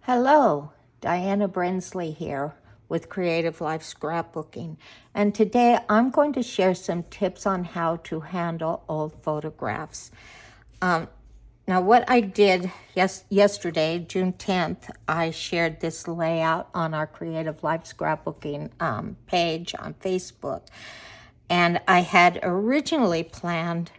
Hello, Diana Brensley here with Creative Life Scrapbooking. And today I'm going to share some tips on how to handle old photographs. Now what I did yesterday, June 10th, I shared this layout on our Creative Life Scrapbooking page on Facebook. And I had originally planned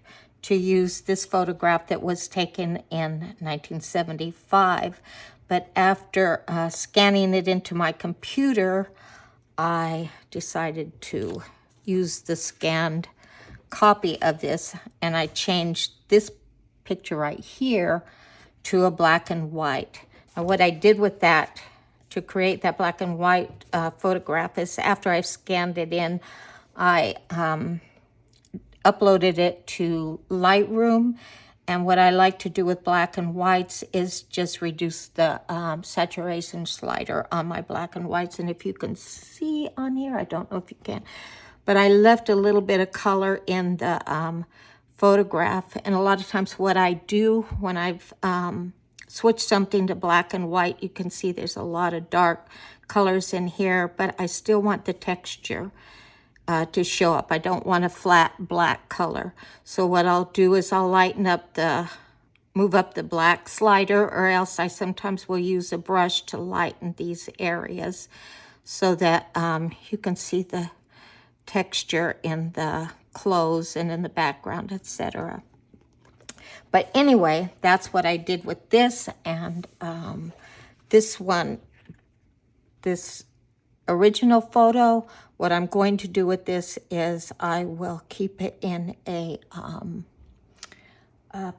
to use this photograph that was taken in 1975. But after scanning it into my computer, I decided to use the scanned copy of this, and I changed this picture right here to a black and white. And what I did with that to create that black and white photograph is after I scanned it in, I uploaded it to Lightroom. And what I like to do with black and whites is just reduce the saturation slider on my black and whites. And if you can see on here, I don't know if you can, but I left a little bit of color in the photograph. And a lot of times what I do when I've switched something to black and white, you can see there's a lot of dark colors in here, but I still want the texture to show up. I don't want a flat black color. So what I'll do is I'll move up the black slider, or else I sometimes will use a brush to lighten these areas so that you can see the texture in the clothes and in the background, etc. But anyway, that's what I did with this. And this original photo, what I'm going to do with this is I will keep it in a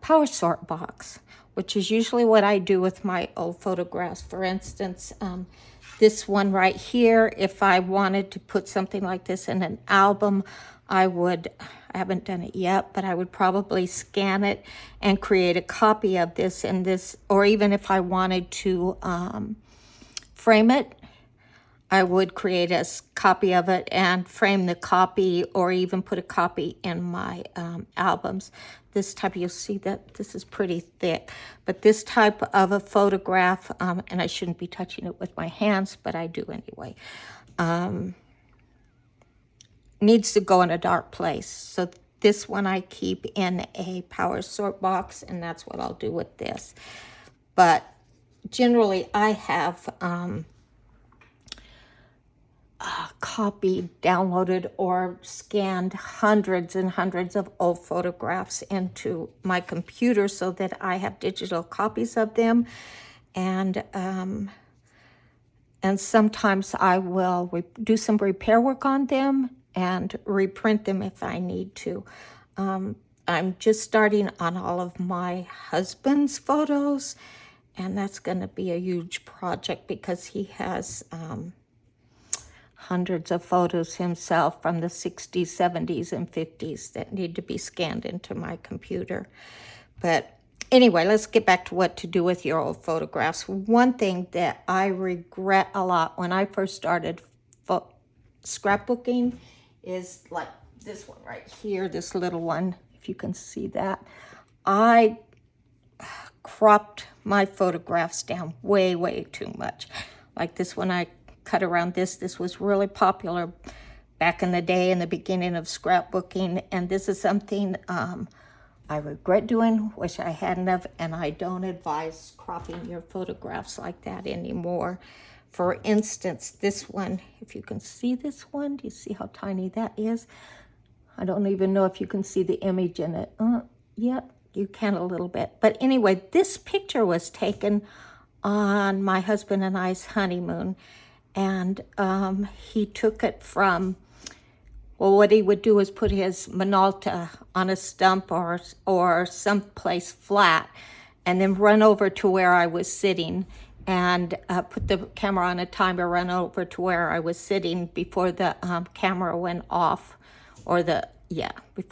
power sort box, which is usually what I do with my old photographs. For instance, this one right here, if I wanted to put something like this in an album, I haven't done it yet, but I would probably scan it and create a copy of this in this, or even if I wanted to frame it, I would create a copy of it and frame the copy, or even put a copy in my albums. This type, you'll see that this is pretty thick, but this type of a photograph, and I shouldn't be touching it with my hands, but I do anyway, needs to go in a dark place. So this one I keep in a power sort box, and that's what I'll do with this. But generally I have copied, downloaded, or scanned hundreds and hundreds of old photographs into my computer so that I have digital copies of them. And sometimes I will do some repair work on them and reprint them if I need to. I'm just starting on all of my husband's photos, and that's going to be a huge project because he has hundreds of photos himself from the 60s, 70s, and 50s that need to be scanned into my computer. But anyway, let's get back to what to do with your old photographs. One thing that I regret a lot when I first started scrapbooking is like this one right here, this little one, if you can see that. I cropped my photographs down way, way too much. Like this one, I cut around this. This was really popular back in the day, in the beginning of scrapbooking, and this is something I regret doing, wish I hadn't have, and I don't advise cropping your photographs like that anymore. For instance, this one, if you can see this one, do you see how tiny that is? I don't even know if you can see the image in it. Yeah, you can a little bit. But anyway, this picture was taken on my husband and I's honeymoon. And he took it from, well, what he would do is put his Minolta on a stump or someplace flat, and then run over to where I was sitting and put the camera on a timer, run over to where I was sitting before the camera went off, before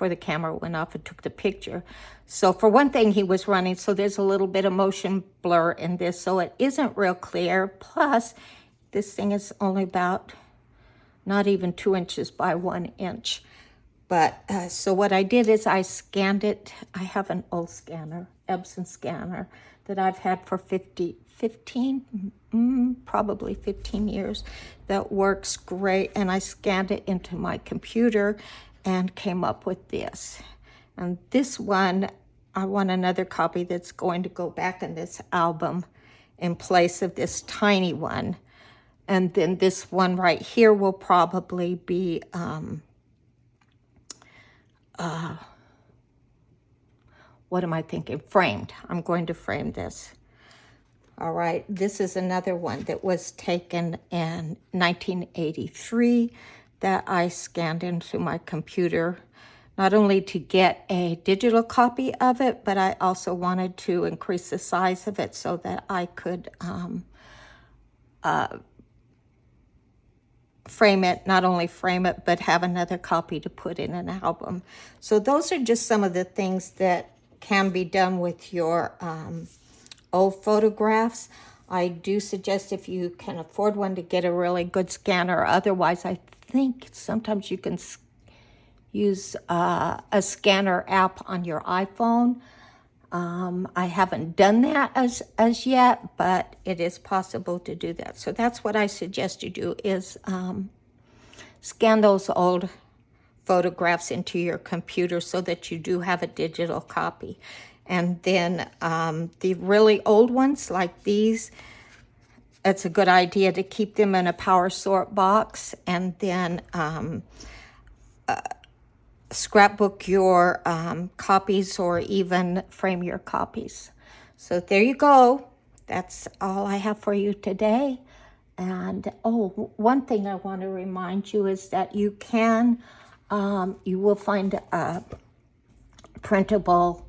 the camera went off and took the picture. So for one thing, he was running, so there's a little bit of motion blur in this, so it isn't real clear. Plus, this thing is only about not even 2 inches by 1 inch. But so what I did is I scanned it. I have an old scanner, Epson scanner. that I've had for 15, probably 15 years, that works great. And I scanned it into my computer and came up with this. And this one, I want another copy that's going to go back in this album in place of this tiny one. And then this one right here will probably be, what am I thinking? Framed. I'm going to frame this. All right, this is another one that was taken in 1983 that I scanned into my computer, not only to get a digital copy of it, but I also wanted to increase the size of it so that I could frame it, not only frame it, but have another copy to put in an album. So those are just some of the things that can be done with your old photographs. I do suggest, if you can afford one, to get a really good scanner. Otherwise, I think sometimes you can use a scanner app on your iPhone. I haven't done that as yet, but it is possible to do that. So that's what I suggest you do, is scan those old photographs into your computer so that you do have a digital copy. And then the really old ones like these, it's a good idea to keep them in a power sort box, and then scrapbook your copies, or even frame your copies. So there you go. That's all I have for you today. And oh, one thing I want to remind you is that you can, you will find printable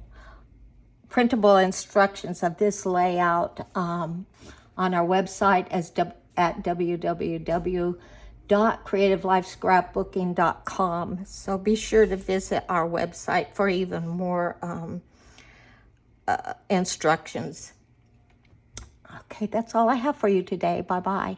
instructions of this layout on our website at www.creativelifescrapbooking.com. So be sure to visit our website for even more instructions. Okay, that's all I have for you today. Bye-bye.